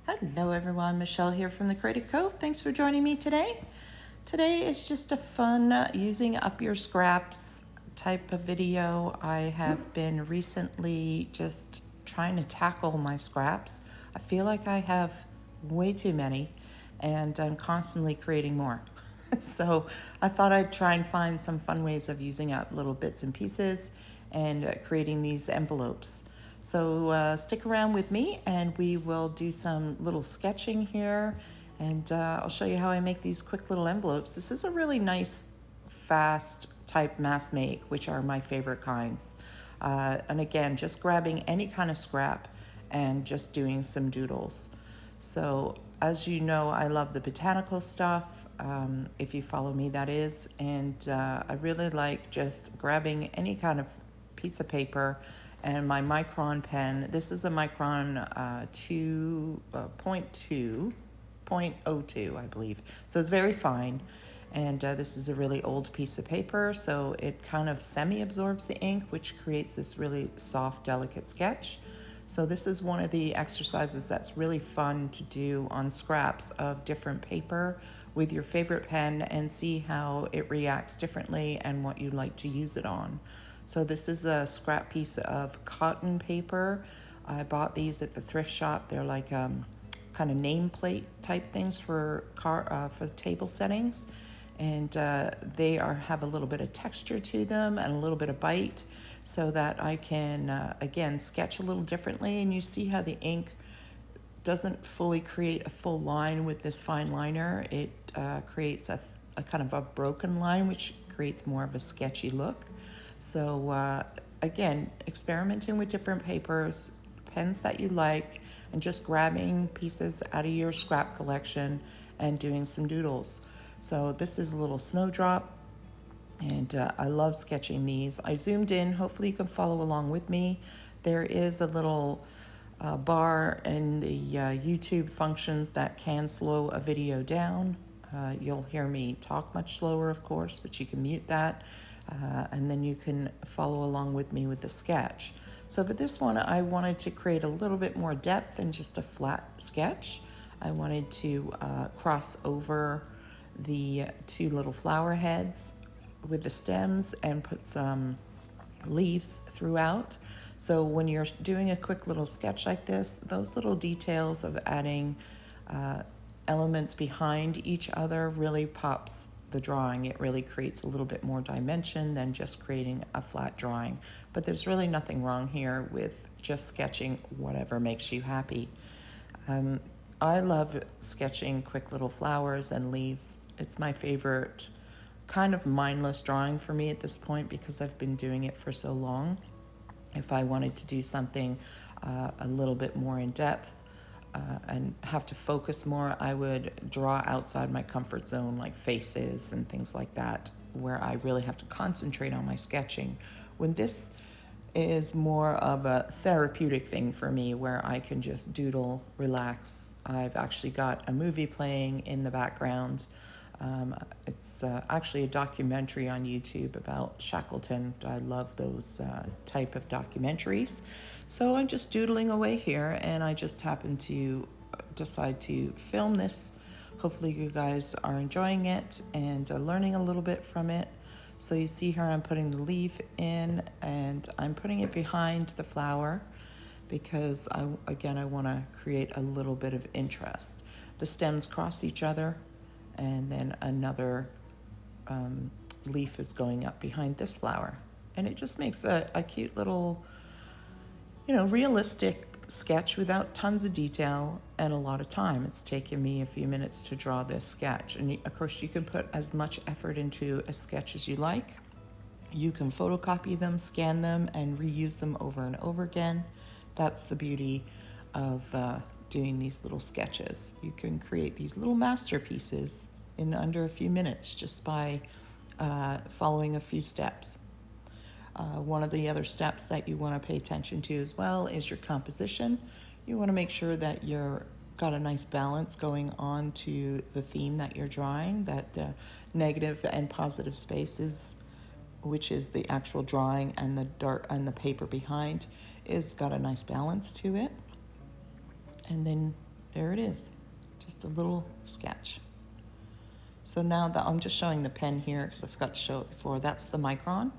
Hello everyone, Michelle here from the Creative Cove. Thanks for joining me today. Today is just a fun using up your scraps type of video. I have been recently just trying to tackle my scraps. I feel like I have way too many and I'm constantly creating more. So I thought I'd try and find some fun ways of using up little bits and pieces and creating these envelopes. So stick around with me and we will do some little sketching here, and I'll show you how I make these quick little envelopes. This is a really nice fast type mass make, which are my favorite kinds. And again, just grabbing any kind of scrap and just doing some doodles. So as you know, I love the botanical stuff, if you follow me, that is, and I really like just grabbing any kind of piece of paper and my micron pen. This is a micron 2.02, I believe. So it's very fine. And this is a really old piece of paper, so it kind of semi-absorbs the ink, which creates this really soft, delicate sketch. So this is one of the exercises that's really fun to do on scraps of different paper with your favorite pen and see how it reacts differently and what you like to use it on. So this is a scrap piece of cotton paper. I bought these at the thrift shop. They're like kind of nameplate type things for table settings, and they have a little bit of texture to them and a little bit of bite, so that I can again sketch a little differently. And you see how the ink doesn't fully create a full line with this fine liner. It creates a kind of a broken line, which creates more of a sketchy look. So again, experimenting with different papers, pens that you like, and just grabbing pieces out of your scrap collection and doing some doodles. So this is a little snowdrop, and I love sketching these. I zoomed in, hopefully you can follow along with me. There is a little bar in the YouTube functions that can slow a video down. You'll hear me talk much slower, of course, but you can mute that. And then you can follow along with me with the sketch. So for this one, I wanted to create a little bit more depth than just a flat sketch. I wanted to cross over the two little flower heads with the stems and put some leaves throughout. So when you're doing a quick little sketch like this, those little details of adding elements behind each other really pops the drawing. It really creates a little bit more dimension than just creating a flat drawing. But there's really nothing wrong here with just sketching whatever makes you happy. I love sketching quick little flowers and leaves. It's my favorite kind of mindless drawing for me at this point because I've been doing it for so long. If I wanted to do something a little bit more in depth, and have to focus more, I would draw outside my comfort zone, like faces and things like that, where I really have to concentrate on my sketching. When this is more of a therapeutic thing for me, where I can just doodle, relax. I've actually got a movie playing in the background. It's actually a documentary on YouTube about Shackleton. I love those type of documentaries. So I'm just doodling away here, and I just happened to decide to film this. Hopefully you guys are enjoying it and learning a little bit from it. So you see here I'm putting the leaf in, and I'm putting it behind the flower because I want to create a little bit of interest. The stems cross each other, and then another leaf is going up behind this flower. And it just makes a cute little, realistic sketch without tons of detail and a lot of time. It's taken me a few minutes to draw this sketch. And of course you can put as much effort into a sketch as you like. You can photocopy them, scan them, and reuse them over and over again. That's the beauty of doing these little sketches. You can create these little masterpieces in under a few minutes just by following a few steps. One of the other steps that you want to pay attention to as well is your composition. You want to make sure that you're got a nice balance going on to the theme that you're drawing, that the negative and positive spaces, which is the actual drawing, and the dark and the paper behind, is got a nice balance to it. And then there it is, just a little sketch. So now that I'm just showing the pen here because I forgot to show it before, that's the Micron.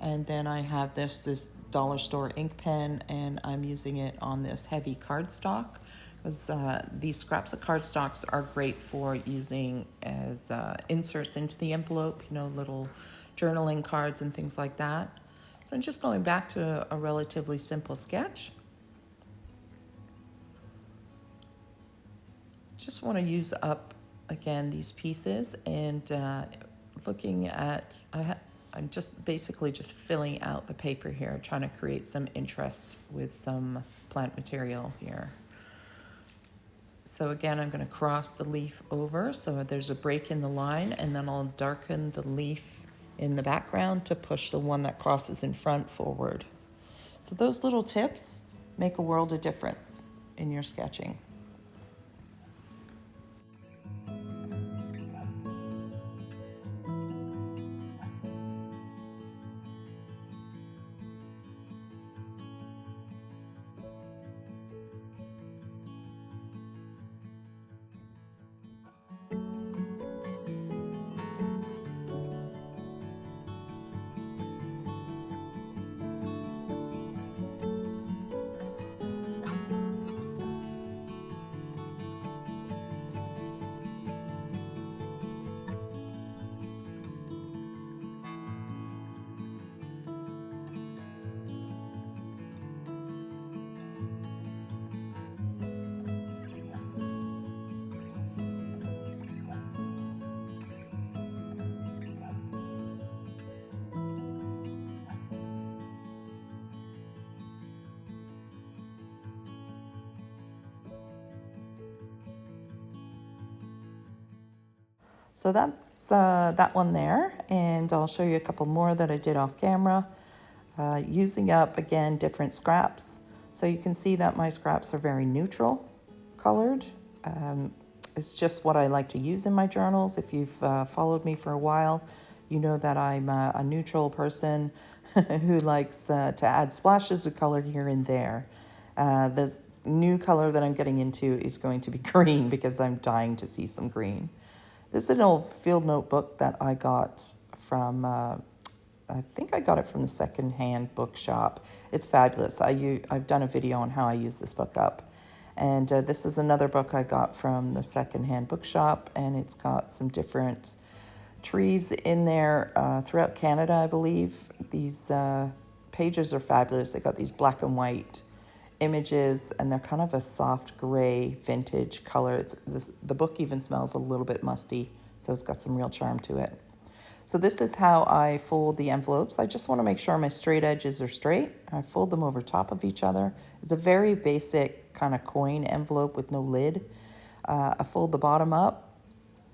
And then I have this dollar store ink pen, and I'm using it on this heavy cardstock because these scraps of cardstocks are great for using as inserts into the envelope, you know, little journaling cards and things like that. So I'm just going back to a relatively simple sketch. Just want to use up again these pieces, and looking at I'm just basically just filling out the paper here, trying to create some interest with some plant material here. So again, I'm going to cross the leaf over so there's a break in the line, and then I'll darken the leaf in the background to push the one that crosses in front forward. So those little tips make a world of difference in your sketching. So that's that one there, and I'll show you a couple more that I did off camera, using up, again, different scraps. So you can see that my scraps are very neutral colored. It's just what I like to use in my journals. If you've followed me for a while, you know that I'm a neutral person who likes to add splashes of color here and there. This new color that I'm getting into is going to be green because I'm dying to see some green. This is an old field notebook that I got from, I think I got it from the secondhand bookshop. It's fabulous. I've done a video on how I use this book up. And this is another book I got from the secondhand bookshop, and it's got some different trees in there throughout Canada, I believe. These pages are fabulous. They got these black and white images, and they're kind of a soft gray vintage color. The book even smells a little bit musty, so it's got some real charm to it. So this is how I fold the envelopes. I just want to make sure my straight edges are straight. I fold them over top of each other. It's a very basic kind of coin envelope with no lid. I fold the bottom up,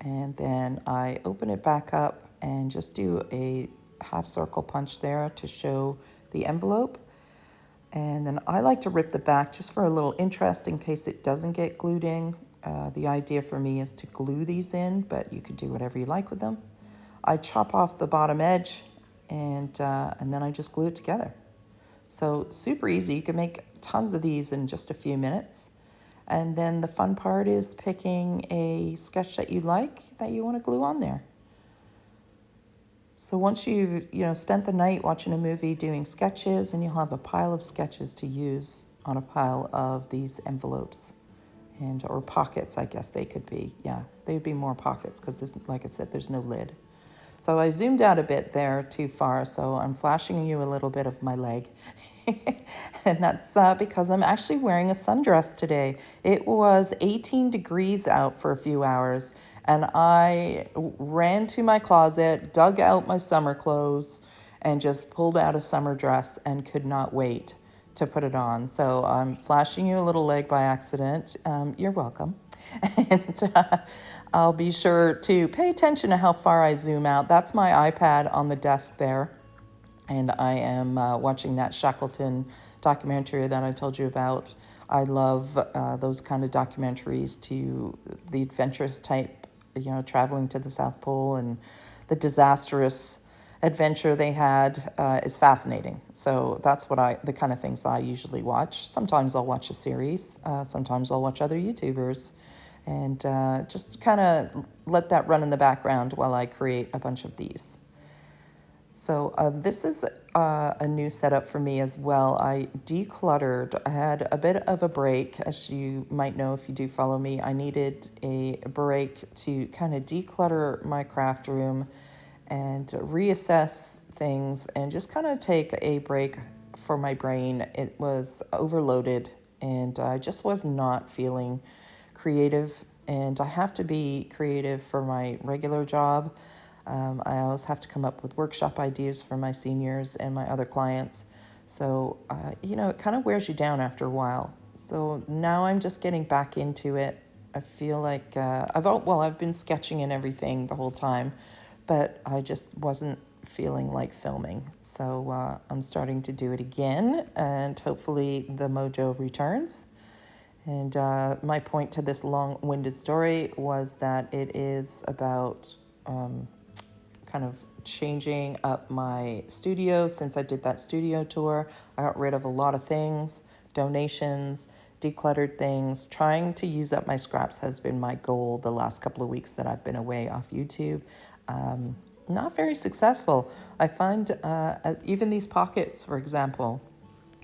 and then I open it back up and just do a half circle punch there to show the envelope. And then I like to rip the back just for a little interest in case it doesn't get glued in. The idea for me is to glue these in, but you can do whatever you like with them. I chop off the bottom edge, and then I just glue it together. So super easy. You can make tons of these in just a few minutes. And then the fun part is picking a sketch that you like that you want to glue on there. So once you've spent the night watching a movie doing sketches, and you'll have a pile of sketches to use on a pile of these envelopes, or pockets, I guess they could be. Yeah, they'd be more pockets because, like I said, there's no lid. So I zoomed out a bit there too far, so I'm flashing you a little bit of my leg. And that's because I'm actually wearing a sundress today. It was 18 degrees out for a few hours, and I ran to my closet, dug out my summer clothes, and just pulled out a summer dress and could not wait to put it on. So I'm flashing you a little leg by accident. You're welcome. And I'll be sure to pay attention to how far I zoom out. That's my iPad on the desk there. And I am watching that Shackleton documentary that I told you about. I love those kind of documentaries, to the adventurous type, traveling to the South Pole and the disastrous adventure they had is fascinating. So that's what the kind of things I usually watch. Sometimes I'll watch a series. Sometimes I'll watch other YouTubers, and just kind of let that run in the background while I create a bunch of these. So this is a new setup for me as well. I decluttered. I had a bit of a break, as you might know if you do follow me. I needed a break to kind of declutter my craft room and reassess things and just kind of take a break for my brain. It was overloaded and I just was not feeling creative. And I have to be creative for my regular job. I always have to come up with workshop ideas for my seniors and my other clients. So, it kind of wears you down after a while. So now I'm just getting back into it. I feel like I've been sketching and everything the whole time, but I just wasn't feeling like filming. So I'm starting to do it again, and hopefully the mojo returns. And my point to this long-winded story was that it is about kind of changing up my studio. Since I did that studio tour, I got rid of a lot of things, donations, decluttered things. Trying to use up my scraps has been my goal the last couple of weeks that I've been away off YouTube. Not very successful. I find even these pockets, for example,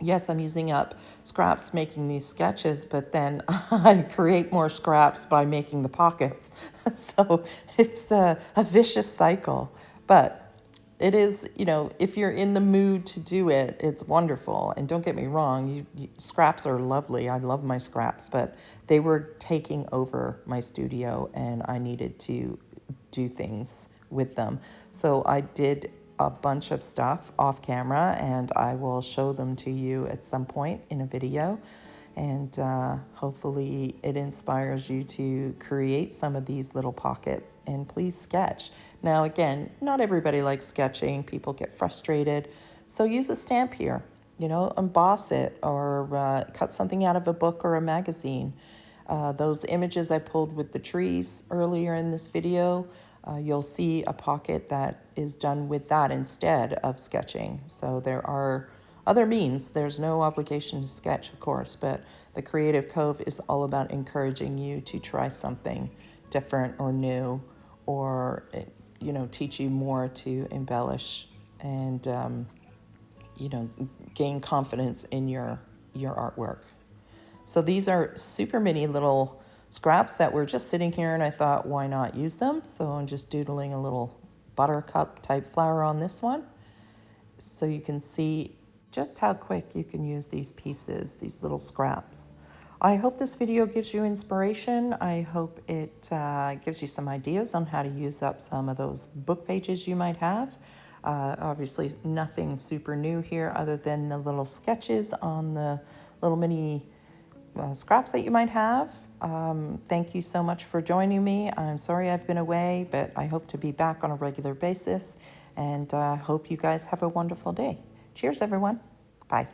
yes, I'm using up scraps making these sketches, but then I create more scraps by making the pockets. So it's a vicious cycle. But it is, if you're in the mood to do it, it's wonderful. And don't get me wrong, scraps are lovely. I love my scraps, but they were taking over my studio and I needed to do things with them. So I did a bunch of stuff off camera and I will show them to you at some point in a video, and hopefully it inspires you to create some of these little pockets. And please sketch. Now again, not everybody likes sketching. People get frustrated, so use a stamp here, emboss it, or cut something out of a book or a magazine. Those images I pulled with the trees earlier in this video, you'll see a pocket that is done with that instead of sketching. So there are other means. There's no obligation to sketch, of course, but the Creative Cove is all about encouraging you to try something different or new, or, teach you more to embellish and, gain confidence in your artwork. So these are super mini little scraps that were just sitting here, and I thought, why not use them? So I'm just doodling a little buttercup type flower on this one, so you can see just how quick you can use these pieces, these little scraps. I hope this video gives you inspiration. I hope it gives you some ideas on how to use up some of those book pages you might have. Obviously nothing super new here other than the little sketches on the little mini scraps that you might have. Thank you so much for joining me. I'm sorry I've been away, but I hope to be back on a regular basis, and hope you guys have a wonderful day. Cheers, everyone. Bye.